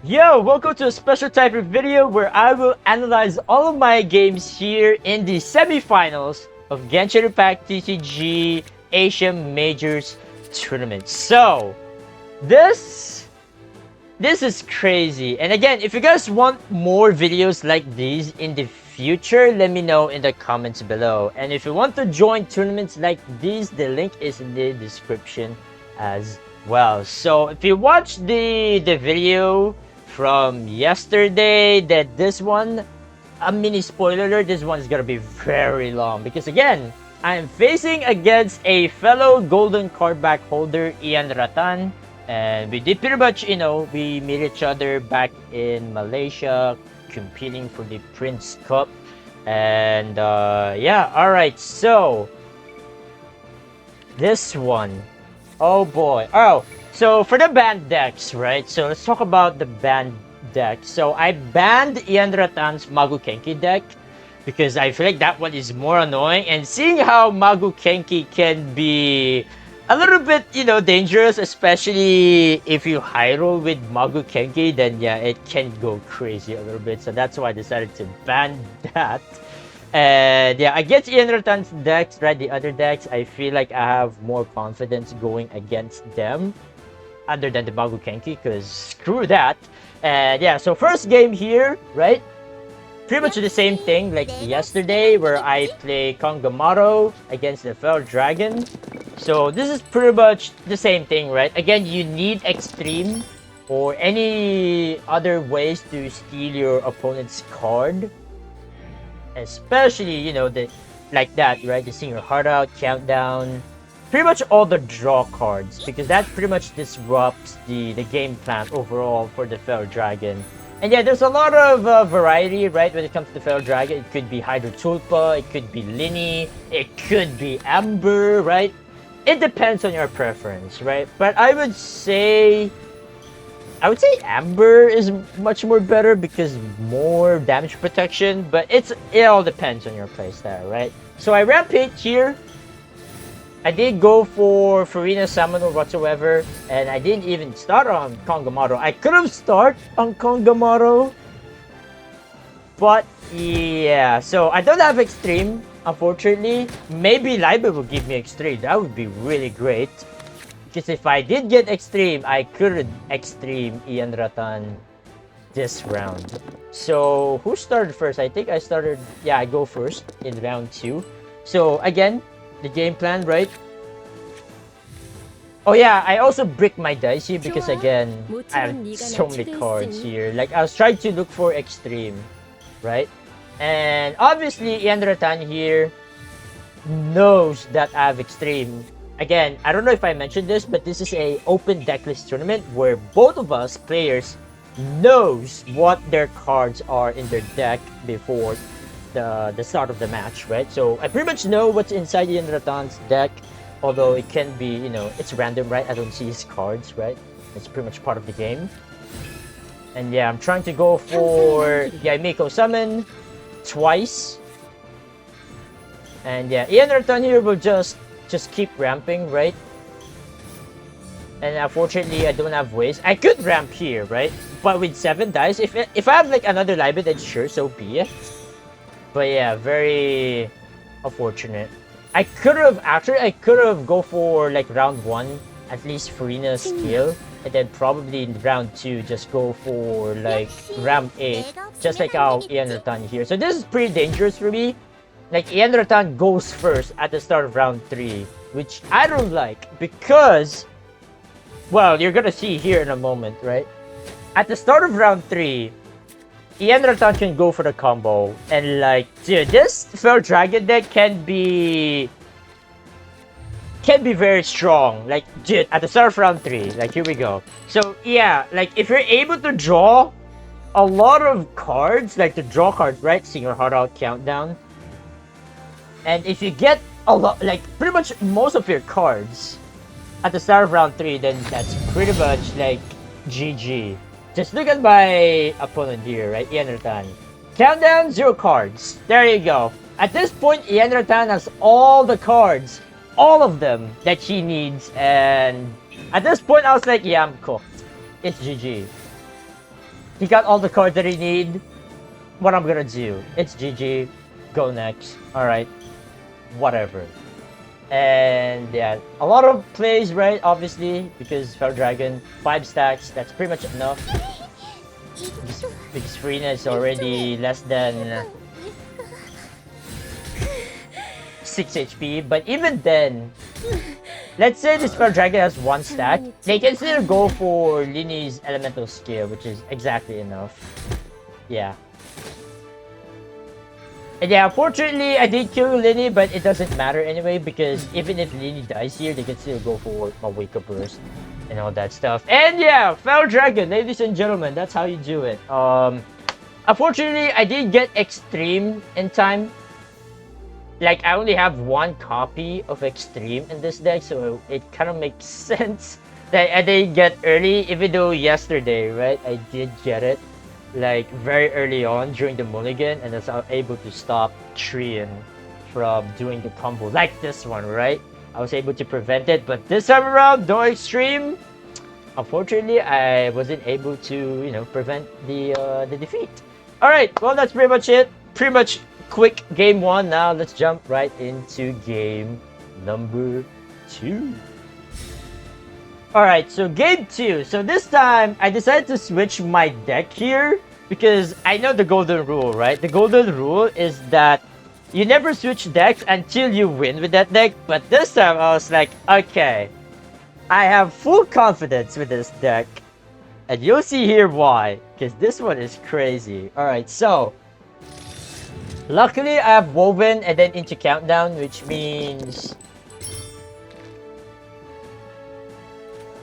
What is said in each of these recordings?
Yo, welcome to a special type of video where I will analyze all of my games here in the semifinals of Genshin Impact TCG Asia Majors Tournament. So, this this is crazy. And again, if you guys want more videos like these in the future, let me know in the comments below. And if you want to join tournaments like these, the link is in the description as well. So, if you watch the video from yesterday, that this one, a mini spoiler alert, this one is gonna be very long because again, I am facing against a fellow golden card back holder, Ian Ratan, and we did pretty much, we meet each other back in Malaysia, competing for the Prince Cup, and yeah, all right, so this one, oh boy, so for the banned decks, right? So let's talk about the banned deck. So I banned Ian Ratan's Magu Kenki deck because I feel like that one is more annoying. And seeing how Magu Kenki can be a little bit, dangerous, especially if you high roll with Magu Kenki, then yeah, it can go crazy a little bit. So that's why I decided to ban that. And yeah, against Ian Ratan's decks, right? The other decks, I feel like I have more confidence going against them other than the Magu Kenki, because screw that. And yeah, so first game here, right? Pretty much the same thing like yesterday where I play Kongamaro against the Fell Dragon. So this is pretty much the same thing, right? Again, you need Extreme or any other ways to steal your opponent's card. Especially, like that, right? The Sing Your Heart Out, Countdown, pretty much all the draw cards, because that pretty much disrupts the game plan overall for the Fell Dragon. And yeah, there's a lot of variety, right, when it comes to the Fell Dragon. It could be Hydro Tulpa, it could be Linny, it could be Amber, right? It depends on your preference, right? But I would say Amber is much more better because more damage protection, but it all depends on your playstyle, right? So I Rampage here. I did go for Farina Samano whatsoever, and I didn't even start on Kongamaro. I could have started on Kongamaro, but yeah, so I don't have Extreme, unfortunately. Maybe Liber will give me Extreme. That would be really great. Because if I did get Extreme, I could Extreme Ian Ratan this round. So, who started first? I think I started... Yeah, I go first in round 2. So, again, the game plan, right? Oh yeah, I also brick my dice here because again, I have so many cards here. Like, I was trying to look for Extreme, right? And obviously, Ian Ratan here knows that I have Extreme. Again, I don't know if I mentioned this, but this is a open decklist tournament where both of us players knows what their cards are in their deck before the start of the match, right? So I pretty much know what's inside Ian Ratan's deck, although it can be, it's random, right? I don't see his cards, right? It's pretty much part of the game. And yeah, I'm trying to go for Yaimiko Summon twice. And yeah, Ian Ratan here will just keep ramping, right? And unfortunately, I don't have ways. I could ramp here, right? But with 7 dice, if I have like another Libet, then sure, so be it. But yeah, very unfortunate. I could have go for like round 1, at least Farina's skill, and then probably in round 2 just go for like ramp 8, just like how Ian Ratan here. So this is pretty dangerous for me. Like, Ian Ratan goes first at the start of round 3, which I don't like because, well, you're gonna see here in a moment, right? At the start of round 3, Ian Ratan can go for the combo, and like, dude, this Fell Dragon deck can be very strong. Like, dude, at the start of round 3, like, here we go. So, yeah, like, if you're able to draw a lot of cards, like the draw cards, right? Sing Your Heart Out, Countdown. And if you get a lot, like pretty much most of your cards at the start of round 3, then that's pretty much like GG. Just look at my opponent here, right? Ian Ratan. Countdown, 0 cards. There you go. At this point, Ian Ratan has all the cards, all of them that he needs, and at this point, I was like, yeah, I'm cooked. It's GG. he got all the cards that he need. What I'm gonna do? It's GG. Go next. All right. Whatever. And yeah, a lot of plays, right? Obviously, because Fell Dragon 5 stacks. That's pretty much enough. Because Freenet is already less than 6 HP. But even then, let's say this Fell Dragon has 1 stack, they can still go for Lini's elemental skill, which is exactly enough. Yeah. And yeah, unfortunately, I did kill Lini, but it doesn't matter anyway, because even if Lini dies here, they can still go for my Wake Up Burst and all that stuff. And yeah, Fell Dragon, ladies and gentlemen, that's how you do it. Unfortunately, I did get Extreme in time. Like, I only have 1 copy of Extreme in this deck, so it kind of makes sense that I didn't get early, even though yesterday, right, I did get it. Like, very early on during the mulligan, and that's how I was able to stop Trian from doing the combo like this one, right? I was able to prevent it, but this time around, no Extreme. Unfortunately, I wasn't able to, you know, prevent the defeat. All right, well, that's pretty much it. Pretty much quick game 1. Now let's jump right into game number 2. Alright, so game 2. So this time, I decided to switch my deck here because I know the golden rule, right? The golden rule is that you never switch decks until you win with that deck. But this time, I was like, okay, I have full confidence with this deck. And you'll see here why, because this one is crazy. Alright, so luckily, I have Woven and then into Countdown, which means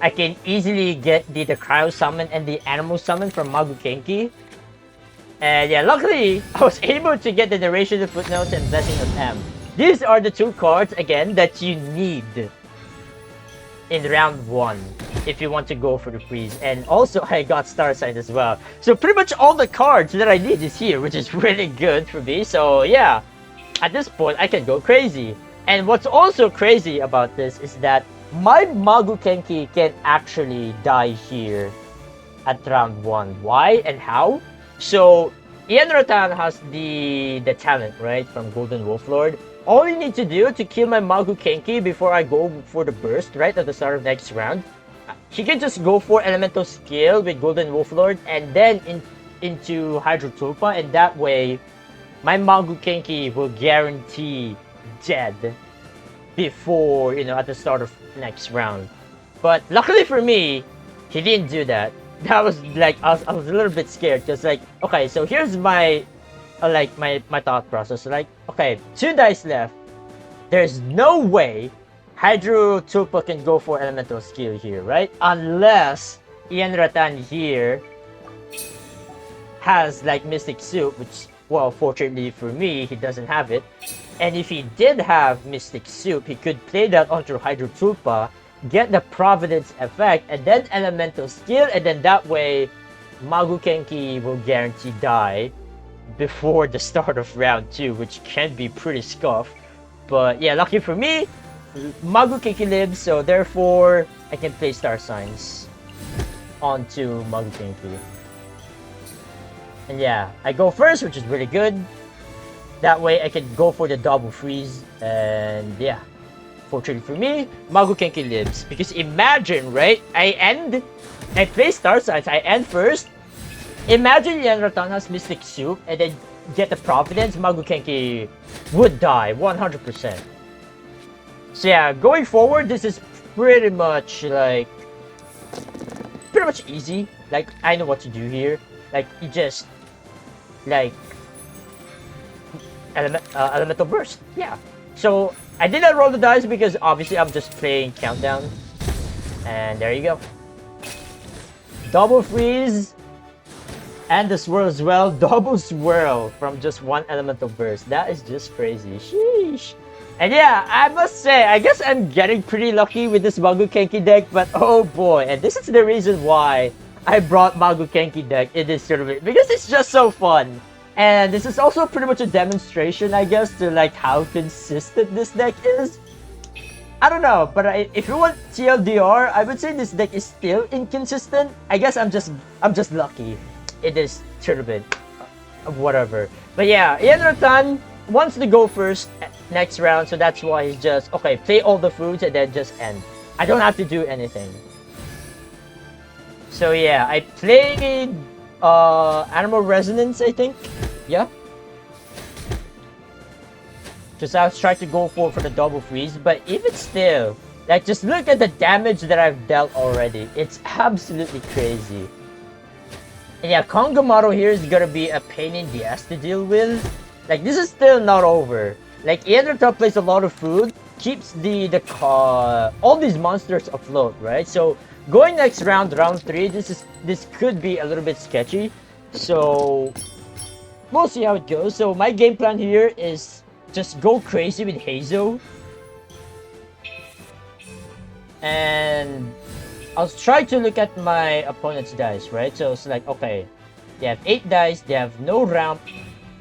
I can easily get the Cryo Summon and the Animal Summon from Magukenki. And yeah, luckily, I was able to get the Narration of Footnotes and Blessing of M. These are the 2 cards, again, that you need in round 1 if you want to go for the freeze. And also, I got Star Sign as well. So pretty much all the cards that I need is here, which is really good for me. So yeah, at this point, I can go crazy. And what's also crazy about this is that my Magukenki can actually die here at round 1. Why and how? So, Ian Ratan has the talent, right, from Golden Wolf Lord. All you need to do to kill my Magukenki before I go for the burst, right, at the start of next round, he can just go for Elemental Skill with Golden Wolf Lord and then into Hydro Tulpa, and that way, my Magukenki will guarantee dead before, you know, at the start of next round. But luckily for me, he didn't do that. That was like, I was a little bit scared, because like, okay, so here's my my thought process. Like, okay, 2 dice left. There's no way Hydro Tulpa can go for Elemental Skill here, right? Unless Ian Ratan here has like Mystic Soup, which, well, fortunately for me, he doesn't have it. And if he did have Mystic Soup, he could play that onto Hydro Tulpa, get the Providence effect, and then Elemental Skill, and then that way, Magukenki will guarantee die before the start of round 2, which can be pretty scuffed. But yeah, lucky for me, Magukenki lives, so therefore, I can play Star Signs onto Magukenki. And yeah, I go first, which is really good. That way, I can go for the double freeze, and yeah. Fortunately for me, Magukenki lives. Because imagine, right? I play Star Signs, I end first. Imagine Ian Ratan has Mystic Soup, and then get the Providence, Magukenki would die, 100%. So yeah, going forward, this is pretty much like, pretty much easy. Like, I know what to do here. Like, you just, like, Elemental Burst, yeah. So, I did not roll the dice because obviously I'm just playing Countdown. And there you go. Double freeze. And the swirl as well. Double swirl from just 1 Elemental Burst. That is just crazy. Sheesh. And yeah, I must say, I guess I'm getting pretty lucky with this Magukenki deck. But oh boy, and this is the reason why I brought Magukenki deck in this tournament. Because it's just so fun. And this is also pretty much a demonstration, I guess, to like how consistent this deck is. I don't know, but if you want TLDR, I would say this deck is still inconsistent. I guess I'm just lucky. it is turbid. Whatever. But yeah, Ian wants to go first next round, so that's why he's just, okay, play all the foods and then just end. I don't have to do anything. So yeah, I played Animal Resonance, I think. Yeah. Just I was trying to go for the double freeze, but even still, like, just look at the damage that I've dealt already. It's absolutely crazy. And yeah, Kongamaru here is gonna be a pain in the ass to deal with. Like, this is still not over. Like, Ian plays a lot of food, keeps all these monsters afloat, right? So going next round, round 3, this could be a little bit sketchy. So we'll see how it goes. So my game plan here is just go crazy with Hazo. And I'll try to look at my opponent's dice, right? So it's like, okay, they have 8 dice, they have no ramp,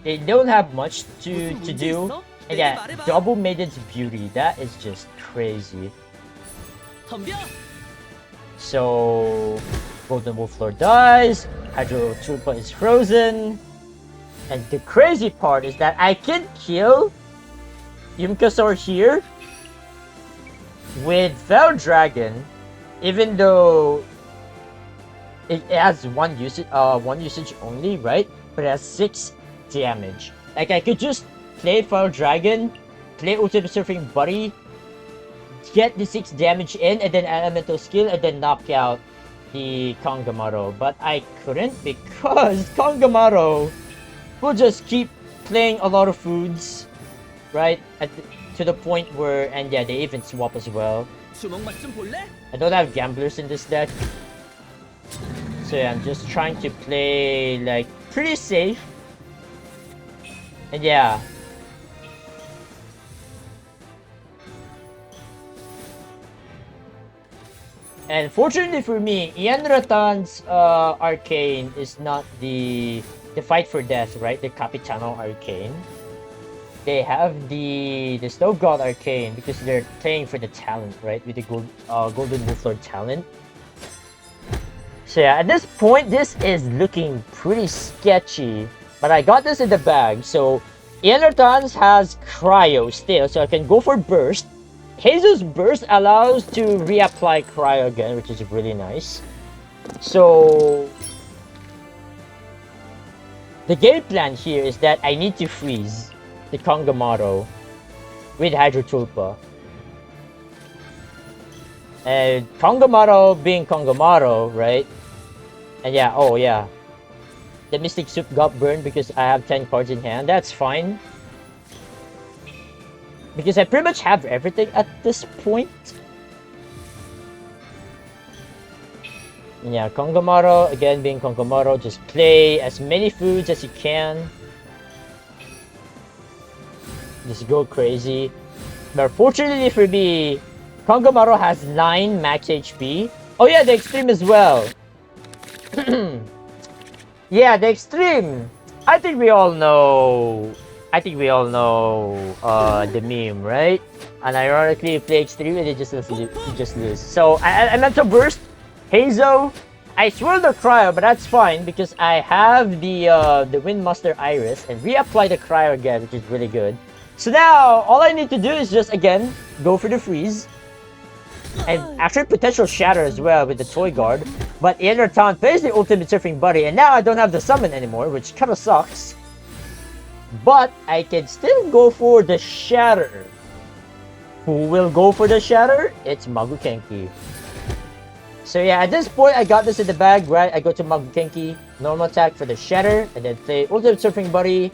they don't have much to do. And yeah, double Maiden's Beauty, that is just crazy. So Golden Wolf Lord dies, Hydro Tulpa is frozen. And the crazy part is that I can kill Yumkasaur here with Fell Dragon, even though it has one usage only, right? But it has 6 damage. Like, I could just play Fell Dragon, play Ultimate Surfing Buddy, get the 6 damage in, and then Elemental Skill, and then knock out the Kongamaru. But I couldn't because Kongamaru will just keep playing a lot of foods, right? To the point where, and yeah, they even swap as well. I don't have gamblers in this deck. So yeah, I'm just trying to play, like, pretty safe. And yeah. And fortunately for me, Ian Ratan's Arcane is not the Fight for Death, right? The Capitano Arcane. They have the Snow God Arcane because they're playing for the talent, right? With the Golden Wolf Lord talent. So yeah, at this point, this is looking pretty sketchy. But I got this in the bag. So Ian Ratan's has Cryo still, so I can go for Burst. Hazel's Burst allows to reapply Cryo again, which is really nice. So the game plan here is that I need to freeze the Kongamaru with Hydro Tulpa. And Kongamaru being Kongamaru, right? And yeah, oh yeah. The Mystic Soup got burned because I have 10 cards in hand. That's fine. Because I pretty much have everything at this point. And yeah, Kongamaru, again being Kongamaru, just play as many foods as you can. Just go crazy. But fortunately for me, Kongamaru has 9 max HP. Oh yeah, the Extreme as well. Yeah, the Extreme. I think we all know the meme, right? And ironically, you play Extreme and you just lose. So I meant to Burst, Hazo. I swirl the Cryo, but that's fine because I have the Windmaster Iris and reapply the Cryo again, which is really good. So now all I need to do is just again go for the freeze. And actually potential shatter as well with the Toy Guard. But Ian Ratan plays the Ultimate Surfing Buddy, and now I don't have the summon anymore, which kinda sucks. But I can still go for the shatter. Who will go for the shatter? It's Magukenki. So yeah, at this point I got this in the bag, right? I go to Magukenki, normal attack for the shatter, and then play Ultimate Surfing Buddy.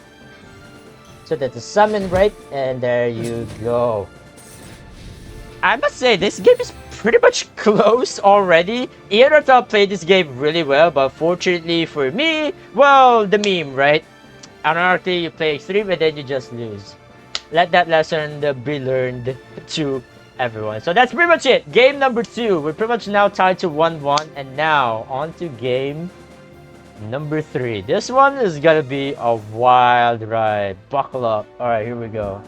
So that's the summon, right? And there you go. I must say, this game is pretty much close already. Ian Ratan played this game really well, but fortunately for me, well, the meme, right? Anarchy, you play Extreme and then you just lose. Let that lesson be learned to everyone. So that's pretty much it. Game number 2. We're pretty much now tied to 1-1. And now, on to game number 3. This one is gonna be a wild ride. Buckle up. Alright, here we go.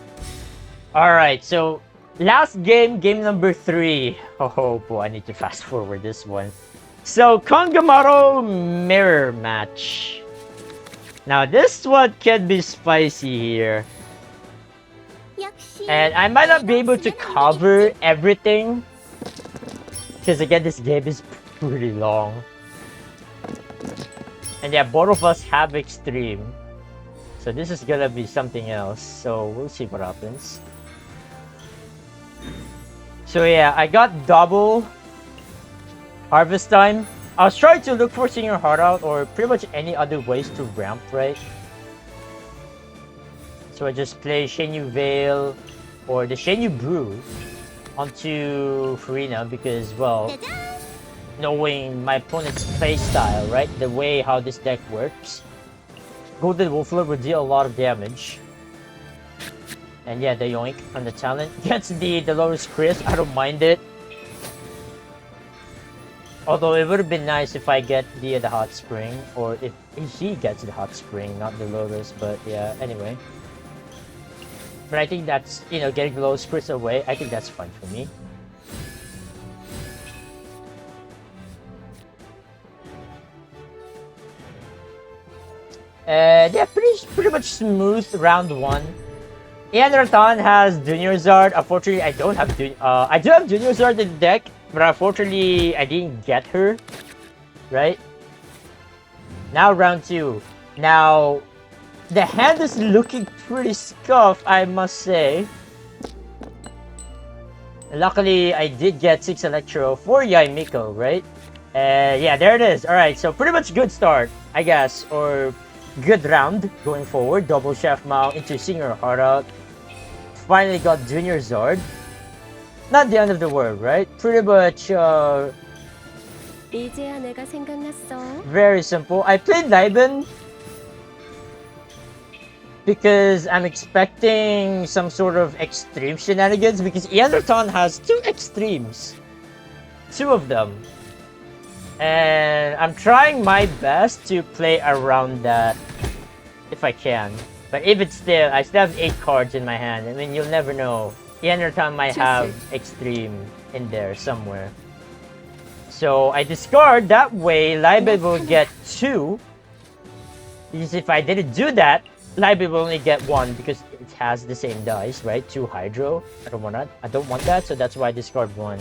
Alright, so last game, game number 3. Oh boy, I need to fast forward this one. So, Kongamaro mirror match. Now, this one can be spicy here. And I might not be able to cover everything. Because again, this game is pretty long. And yeah, both of us have extreme. So this is gonna be something else. So we'll see what happens. So yeah, I got double harvest time. I was trying to look for Senior Heart Out or pretty much any other ways to ramp, right? So I just play Shenyu Veil or the Shenyu Brew onto Farina because, well, knowing my opponent's playstyle, right? The way how this deck works. Golden Wolflord will deal a lot of damage. And yeah, the Yoink from the talent gets the lowest Chris. I don't mind it. Although it would have been nice if I get the Hot Spring, or if he gets the Hot Spring, not the Lotus, but yeah, anyway. But I think that's, you know, getting the lowest Chris away, I think that's fine for me. Yeah, pretty much smooth round one. Ian Ratan has Junior Zard. Unfortunately, I don't have I do have Junior Zard in the deck, but unfortunately, I didn't get her. Right? Now round two. Now, the hand is looking pretty scuffed, I must say. Luckily, I did get 6 Electro for Yaimiko, right? Yeah, there it is. Alright, so pretty much good start, I guess. Or good round going forward. Double Chef Mao into Senior Heart Out. Finally got Junior Zard. Not the end of the world, right? Pretty much, very simple. I played Naiben because I'm expecting some sort of extreme shenanigans because Ianderton has 2 extremes. 2 of them. And I'm trying my best to play around that if I can. But even still, I still have 8 cards in my hand. I mean, you'll never know. Ianderton might have extreme in there somewhere. So I discard, that way Libel will get 2. Because if I didn't do that, Libel will only get 1 because it has the same dice, right? 2 Hydro. I don't want that, so that's why I discard 1.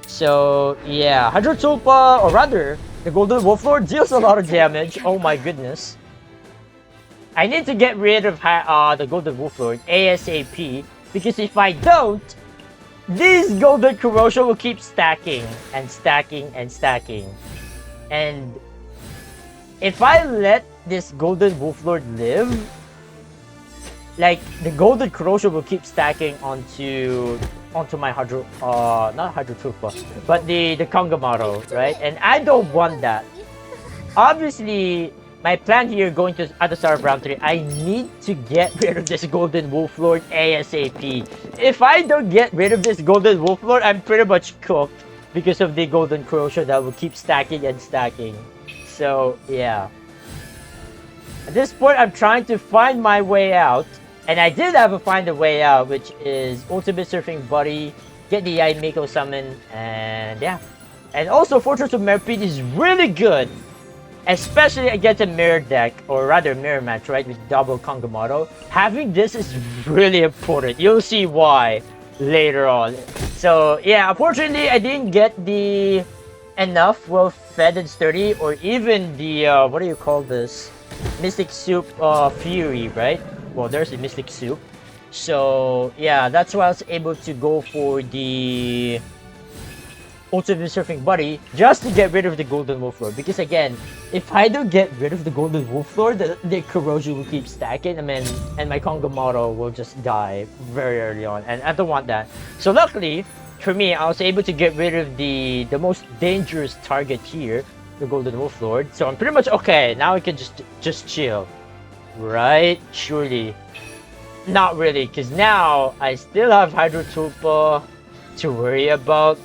So yeah, Hydro Tulpa, or rather, the Golden Wolflord deals a lot of damage. Oh my goodness. I need to get rid of the Golden Wolflord ASAP because if I don't, this Golden Corrosion will keep stacking and stacking and stacking. And if I let this Golden Wolflord live, like the Golden Corrosion will keep stacking onto my Hydro, not Hydro Troopa, but the Kongamaro, right? And I don't want that. Obviously, my plan here going to at the start of round 3, I need to get rid of this Golden Wolflord ASAP. If I don't get rid of this Golden Wolflord, I'm pretty much cooked because of the Golden Corrosion that will keep stacking and stacking. So, yeah. At this point, I'm trying to find my way out. And I did have a find a way out, which is Ultimate Surfing Buddy, get the Yaimiko summon, and yeah. And also, Fortress of Merpid is really good. Especially against a mirror deck, or rather mirror match, right, with double Kongamaro. Having this is really important. You'll see why later on. So yeah, unfortunately, I didn't get the enough well-fed and sturdy, or even the, what do you call this? Mystic Soup Fury, right? Well, there's the Mystic Soup. So yeah, that's why I was able to go for the Ultimate Surfing Buddy just to get rid of the Golden Wolflord. Because again, if I don't get rid of the Golden Wolflord, the Corrosion will keep stacking. I mean, and my Kongamaro will just die very early on, and I don't want that. So luckily for me, I was able to get rid of the most dangerous target here, the Golden Wolflord. So I'm pretty much okay. Now I can just chill, right? Surely, not really, because now I still have Hydro Tulpa to worry about.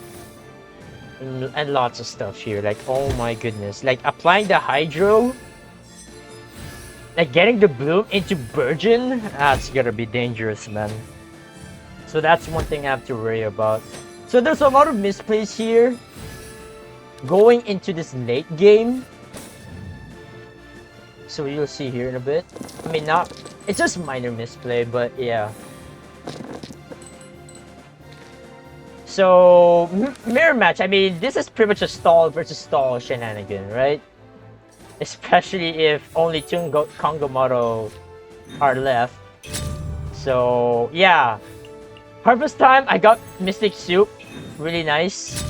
And lots of stuff here, like, oh my goodness, like applying the Hydro, like getting the Bloom into Virgin, that's gonna be dangerous, man. So that's one thing I have to worry about. So there's a lot of misplays here. going into this late game. So you'll see here in a bit. I mean, not... It's just minor misplay, but yeah. So, mirror match, I mean, this is pretty much a stall versus stall shenanigan, right? Especially if only two Kongomaro are left. So, yeah. Harvest time, I got Mystic Soup. Really nice.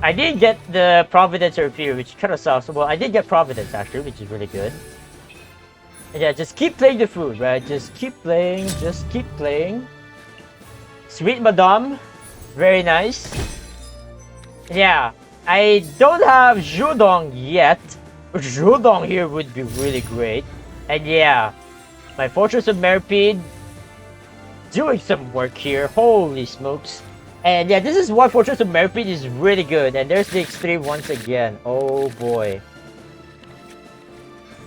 I did get the Providence Repair, which kind of sucks. Well, I did get Providence, actually, which is really good. And yeah, just keep playing the food, right? Just keep playing, just keep playing. Sweet Madame. Very nice. Yeah, I don't have Judong yet. Judong here would be really great. And yeah, my Fortress of Merpid doing some work here. Holy smokes. And yeah, this is why Fortress of Merpid is really good. And there's the extreme once again. Oh boy.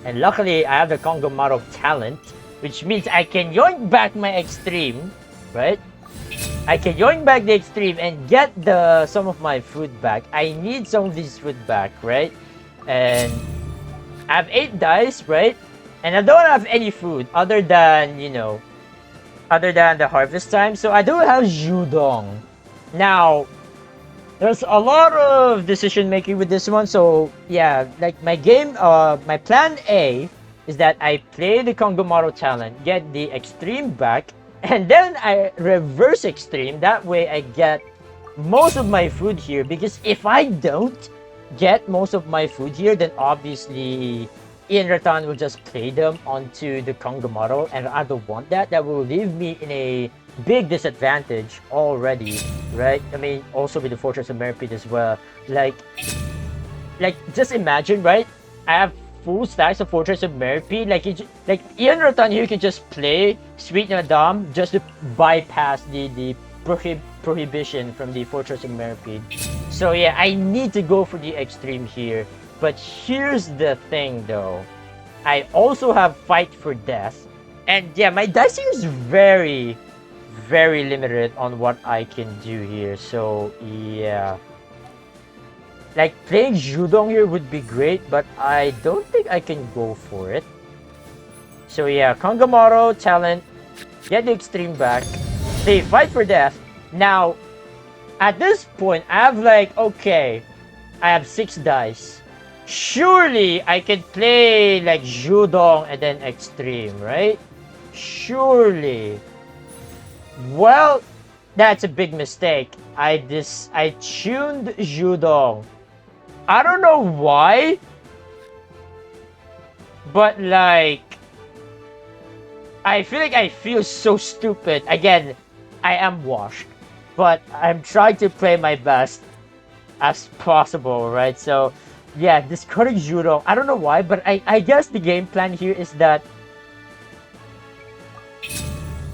And luckily, I have the Kongomaro talent, which means I can yoink back my extreme, right? I can yoink back the extreme and get some of my food back. I need some of this food back, right? And I have 8 dice, right? And I don't have any food other than, you know, other than the harvest time. So I do have Judong. Now, there's a lot of decision making with this one. So yeah, like my game, my plan A is that I play the Kongomaro talent, get the extreme back, and then I reverse extreme. That way I get most of my food here, because if I don't get most of my food here, then obviously Ian Ratan will just play them onto the Kongomaro, and I don't want that. That will leave me in a big disadvantage already, right? I mean, also with the Fortress of Merpid as well. Like just imagine, right? I have full stacks of Fortress of Merpid. Like Ian Ratan here can just play Sweet Madame just to bypass the prohibition from the Fortress of Merpid. So yeah, I need to go for the extreme here. But here's the thing though. I also have Fight for Death. And yeah, my dicing is very, very limited on what I can do here. So yeah. Like, playing Judong here would be great, but I don't think I can go for it. So yeah, Kongomaro, talent, get the extreme back, they Fight for Death. Now, at this point, I have like, okay, I have 6 dice. Surely, I can play like Judong and then extreme, right? Surely. Well, that's a big mistake. I tuned Judong. I don't know why, but like, I feel so stupid. Again, I am washed, but I'm trying to play my best as possible, right? So, yeah, discarding Judong. I don't know why, but I guess the game plan here is that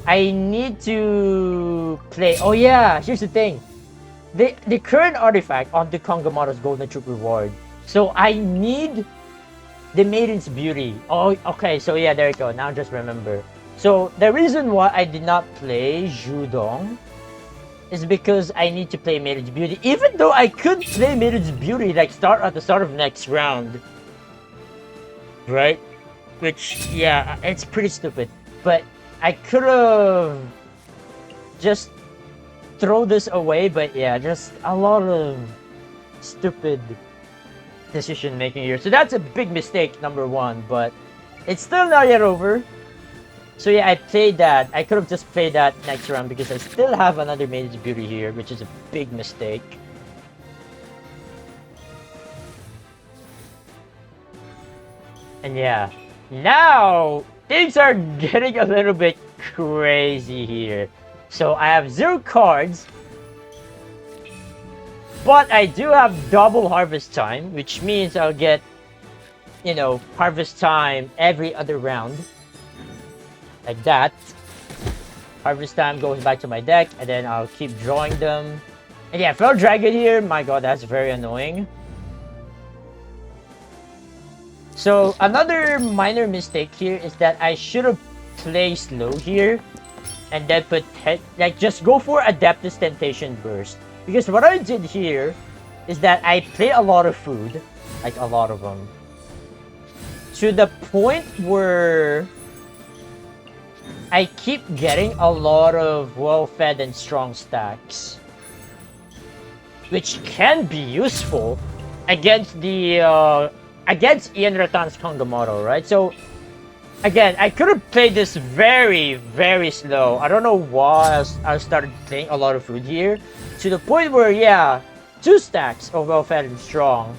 I need to play. Oh yeah, here's the thing. The current artifact on the Kongomaro's Golden Troop reward. So I need the Maiden's Beauty. Oh, okay. So yeah, there you go. Now just remember. So the reason why I did not play Judong is because I need to play Maiden's Beauty. Even though I could play Maiden's Beauty like at the start of next round, right? Which yeah, it's pretty stupid. But I could have just throw this away, but yeah, just a lot of stupid decision making here. So that's a big mistake, number 1, but it's still not yet over. So yeah, I played that. I could have just played that next round because I still have another Maiden's Beauty here, which is a big mistake. And yeah, now things are getting a little bit crazy here. So I have 0 cards, but I do have double harvest time, which means I'll get, you know, harvest time every other round. Like that. Harvest time goes back to my deck, and then I'll keep drawing them. And yeah, Fell Dragon here, my god, that's very annoying. So another minor mistake here is that I should have played slow here. And then just go for Adeptus Temptation Burst. Because what I did here is that I play a lot of food, like a lot of them, to the point where I keep getting a lot of well-fed and strong stacks, which can be useful against the against Ian Ratan's Kangamaru, right? So again, I could have played this very, very slow. I don't know why I started playing a lot of food here, to the point where, yeah, 2 stacks of well-fed and strong.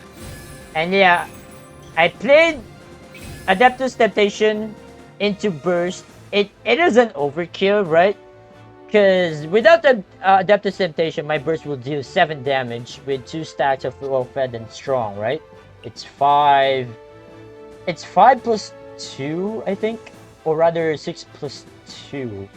And yeah, I played Adeptus Temptation into Burst. It is an overkill, right? Because without the Adeptus Temptation, my Burst will deal 7 damage with 2 stacks of well-fed and strong, right? It's 5. It's 5 plus 2, I think, or rather 6 plus 2.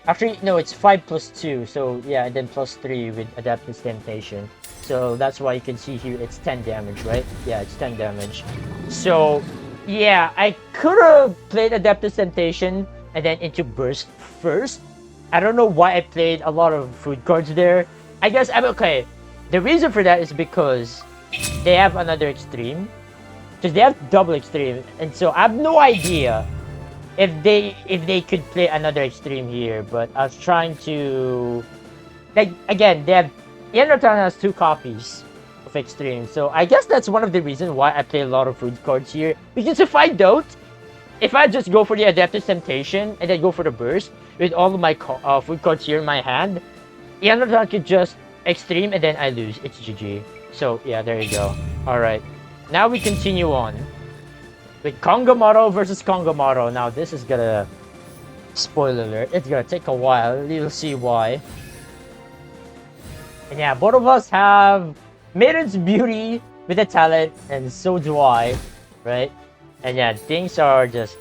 Actually, no, it's 5 plus 2. So yeah, and then plus 3 with Adeptus Temptation. So that's why you can see here it's 10 damage, right? Yeah, it's 10 damage. So yeah, I could have played Adeptus Temptation and then into Burst first. I don't know why I played a lot of food cards there. I guess I'm okay. The reason for that is because they have another extreme. Because they have double extreme, and so I have no idea if they could play another extreme here. But I was trying to, like, again, they have Ian Ratan has 2 copies of extreme, so I guess that's one of the reasons why I play a lot of food cards here. Because if I don't, if I just go for the Adeptus Temptation and then go for the Burst with all of my food cards here in my hand, Ian Ratan could just extreme and then I lose. It's GG. So yeah, there you go. All right. Now we continue on with Kangamaru versus Kangamaru. Now this is gonna, spoiler alert, it's gonna take a while. You'll see why. And yeah, both of us have Maiden's Beauty with a talent, and so do I, right? And yeah, things are just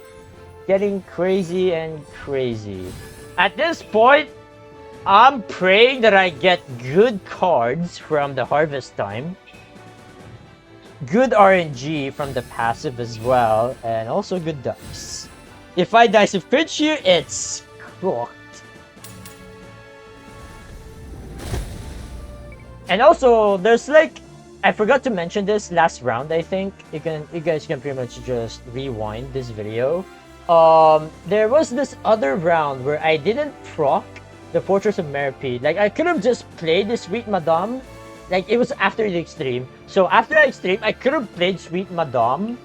getting crazy and crazy. At this point, I'm praying that I get good cards from the Harvest Time. Good RNG from the passive as well, and also good dice. If I dice with crit here, it's cooked. And also, there's like, I forgot to mention this last round. I think you guys can pretty much just rewind this video. There was this other round where I didn't proc the Fortress of Merpide. Like I could have just played the Sweet Madame. Like, it was after the extreme. So, after the extreme, I could have played Sweet Madame.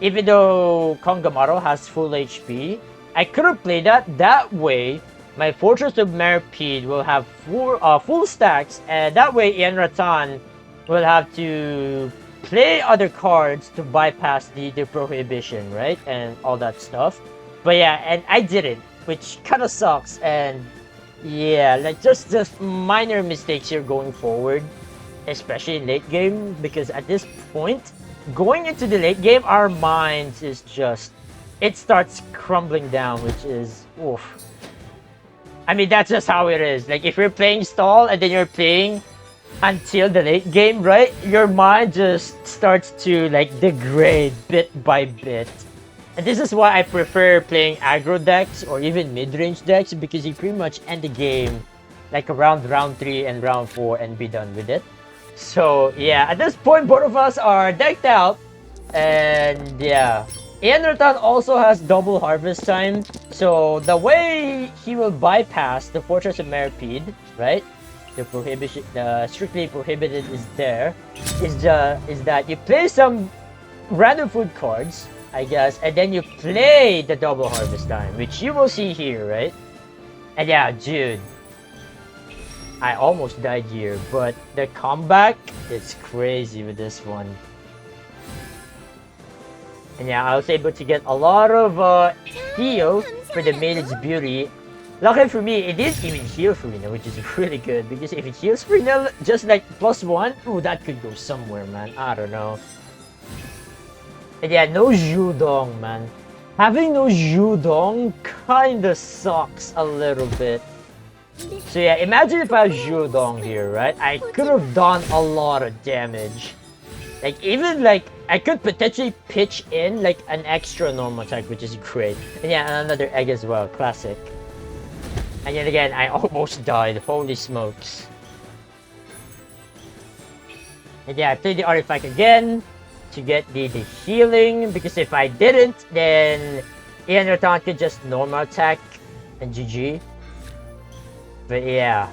Even though Kangamaru has full HP. I could have played that. That way, my Fortress of Merpide will have full stacks. And that way, Ian Ratan will have to play other cards to bypass the prohibition, right? And all that stuff. But yeah, and I didn't. Which kind of sucks. And yeah, like just minor mistakes here going forward. Especially in late game, because at this point, going into the late game, our minds is just, it starts crumbling down, which is, oof. I mean, that's just how it is. Like, if you're playing stall and then you're playing until the late game, right? Your mind just starts to, like, degrade bit by bit. And this is why I prefer playing aggro decks or even mid-range decks, because you pretty much end the game, like, around round 3 and round 4 and be done with it. So yeah, at this point, both of us are decked out, and yeah, Ian Ratan also has double Harvest Time. So the way he will bypass the Fortress of Merpide, right? The prohibition, the strictly prohibited is there. Is that you play some random food cards, I guess, and then you play the double Harvest Time, which you will see here, right? And yeah, dude. I almost died here, but the comeback is crazy with this one. And yeah, I was able to get a lot of heal for the Maiden's Beauty. Luckily for me, it didn't even heal for Rina, which is really good, because if it heals for Rina, just like +1, ooh, that could go somewhere, man. I don't know. And yeah, no Judong, man. Having no Judong kinda sucks a little bit. So yeah, imagine if I was Judong here, right? I could have done a lot of damage. Like, even like, I could potentially pitch in like an extra normal attack, which is great. And yeah, another egg as well, classic. And yet again, I almost died, holy smokes. And yeah, I played the artifact again to get the healing, because if I didn't, then Ian Ratan could just normal attack and GG. But yeah,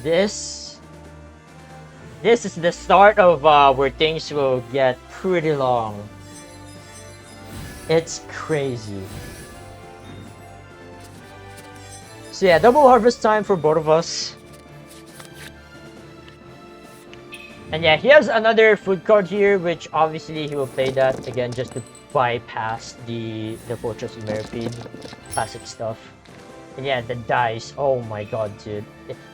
this is the start of where things will get pretty long. It's crazy. So yeah, double harvest time for both of us. And yeah, he has another food card here, which obviously he will play that again just to bypass the Fortress of Meripede classic stuff. And yeah, the dice. Oh my god, dude.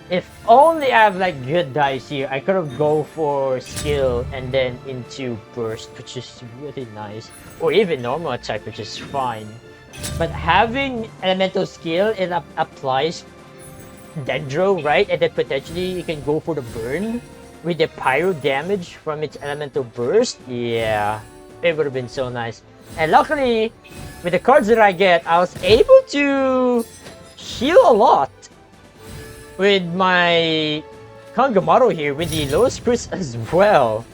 If only I have like good dice here, I could have go for skill and then into burst, which is really nice. Or even normal attack, which is fine. But having elemental skill, it applies Dendro, right? And then potentially you can go for the burn with the pyro damage from its elemental burst. Yeah, it would have been so nice. And luckily, with the cards that I get, I was able to heal a lot with my Kangamaru here with the lowest crit as well.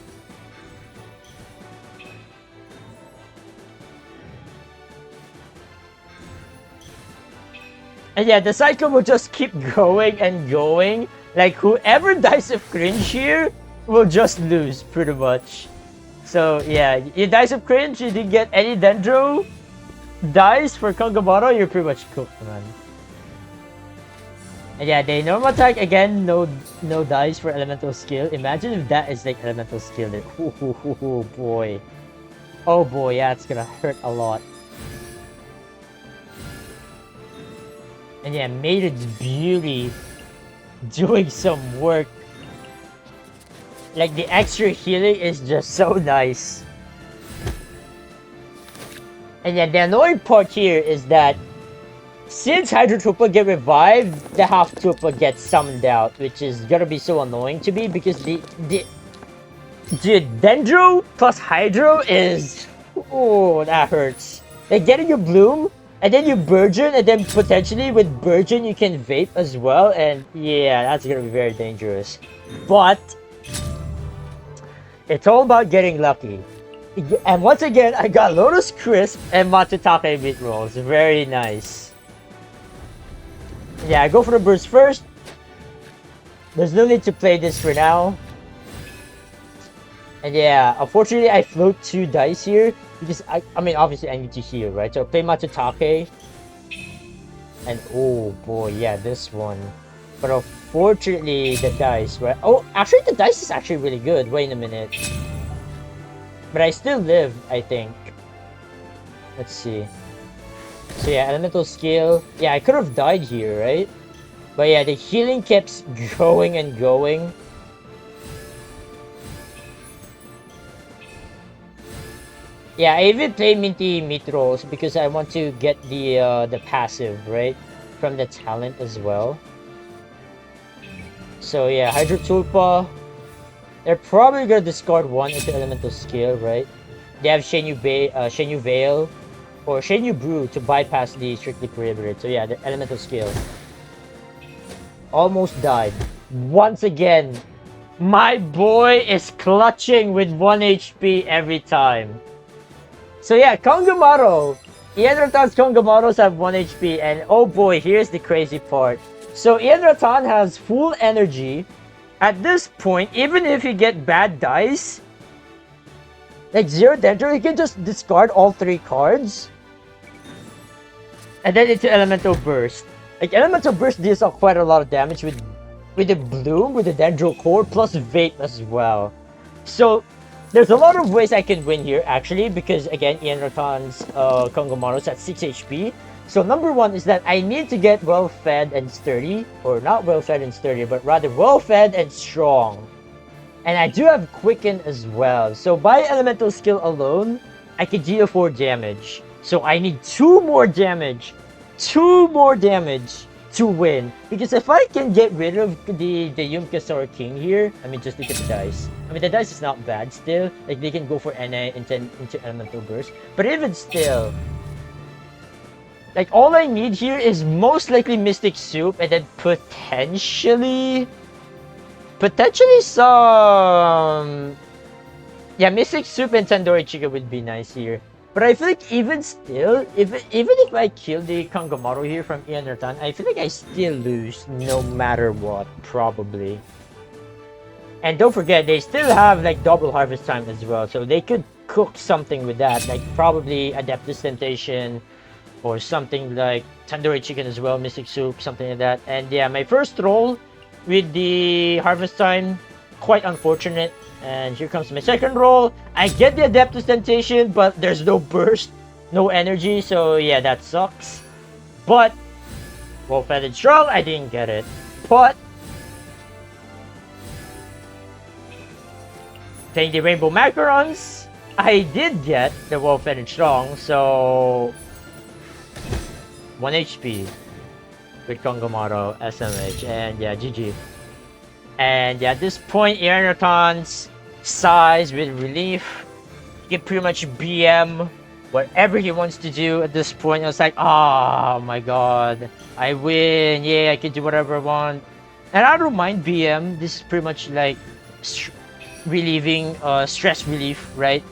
And yeah, the cycle will just keep going and going. Like, whoever dies of cringe here will just lose, pretty much. So yeah, you dies of cringe, you didn't get any Dendro dice for Kangamaru, you're pretty much cooked, man. And yeah, they normal attack again, no dice for elemental skill. Imagine if that is like elemental skill. Then, oh boy. Oh boy, yeah, it's gonna hurt a lot. And yeah, Maiden's Beauty doing some work. Like, the extra healing is just so nice. And yeah, the annoying part here is that since Hydrotropa get revived, the half Tropa gets summoned out, which is gonna be so annoying to me because the Dendro plus Hydro is, oh, that hurts. Like, getting your Bloom, and then you Burgeon, and then potentially with Burgeon you can Vape as well, and yeah, that's gonna be very dangerous. But it's all about getting lucky. And once again, I got Lotus Crisp and Matsutake meat rolls. Very nice. Yeah, I go for the burst first. There's no need to play this for now. And yeah, unfortunately I float 2 dice here because I mean obviously I need to heal, right? So I play Matsutake. And oh boy, yeah, this one. But unfortunately the dice, right? Oh, actually the dice is actually really good. Wait a minute. But I still live, I think. Let's see. So yeah, elemental skill. Yeah, I could have died here, right? But yeah, the healing keeps going and going. Yeah, I even play Minty meat rolls because I want to get the passive, right? From the talent as well. So yeah, Hydro Tulpa. They're probably gonna discard 1 into elemental skill, right? They have Shenyu Veil or Shenyu Brew to bypass the strictly prohibited. So yeah, the elemental skill. Almost died. Once again, my boy is clutching with 1 HP every time. So yeah, Kangamaru. Ian Ratan's Kangamarus have 1 HP, and oh boy, here's the crazy part. So Ian Ratan has full energy. At this point, even if you get bad dice, like 0 Dendro, you can just discard all 3 cards. And then into Elemental Burst. Like, Elemental Burst deals quite a lot of damage with the Bloom, with the Dendro Core, plus Vape as well. So, there's a lot of ways I can win here, actually, because, again, Ian Ratan's Kangamaru's at 6 HP. So, number 1 is that I need to get well-fed and sturdy, or not well-fed and sturdy, but rather well-fed and strong. And I do have Quicken as well. So, by Elemental Skill alone, I can deal 4 damage. So, I need 2 more damage. 2 more damage to win. Because if I can get rid of the Yumka King here, I mean, just look at the dice. I mean, the dice is not bad still. Like, they can go for NA into Elemental Burst. But even still, like, all I need here is most likely Mystic Soup and then potentially Potentially some, yeah, Mystic Soup and Tandoori Chicken would be nice here. But I feel like even still, even if I kill the Kangamaro here from Ian Ratan, I feel like I still lose no matter what, probably. And don't forget, they still have like double harvest time as well, so they could cook something with that, like probably Adeptus Temptation or something like Tandoori Chicken as well, Mystic Soup, something like that. And yeah, my first roll with the harvest time, quite unfortunate. And here comes my second roll. I get the Adeptus Temptation, but there's no burst, no energy, so yeah, that sucks. But Wolf-Headed Strong, I didn't get it. But playing the Rainbow Macarons, I did get the Wolf-Headed Strong, so 1 HP with Kongamaro, SMH, and yeah, GG. And yeah, at this point, Iraton's size with relief, he can pretty much BM whatever he wants to do at this point. I was like, oh my god, I win, yeah, I can do whatever I want. And I don't mind BM, this is pretty much like relieving stress relief, right?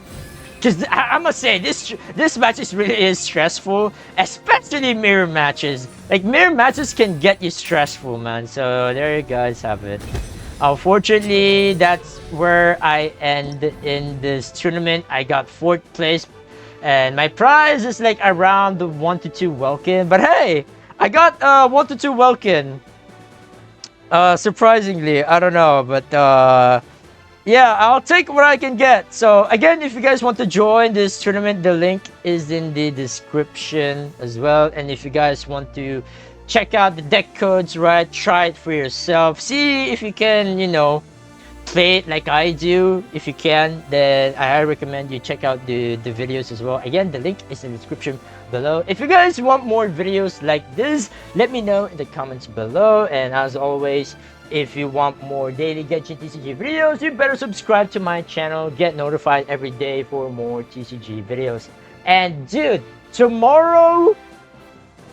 Because I must say, this match is stressful, especially mirror matches. Like, mirror matches can get you stressful, man. So there you guys have it. Unfortunately, that's where I end in this tournament. I got 4th place, and my prize is like around the 1 to 2 Welkin. But hey, I got 1 to 2 Welkin. Surprisingly, I don't know, but yeah, I'll take what I can get. So again, if you guys want to join this tournament, the link is in the description as well. And if you guys want to check out the deck codes, right, try it for yourself, see if you can, you know, play it like I do. If you can, then I recommend you check out the videos as well. Again, the link is in the description below. If you guys want more videos like this, let me know in the comments below. And as always, if you want more daily Genshin TCG videos, you better subscribe to my channel, get notified every day for more TCG videos. And dude, tomorrow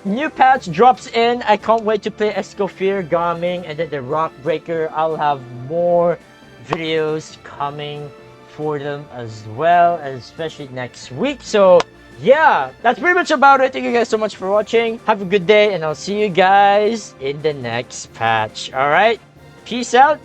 new patch drops in. I can't wait to play Escoffier, Gaming, and then the Rock Breaker. I'll have more videos coming for them as well, especially next week. So yeah, that's pretty much about it. Thank you guys so much for watching. Have a good day, and I'll see you guys in the next patch. All right, peace out.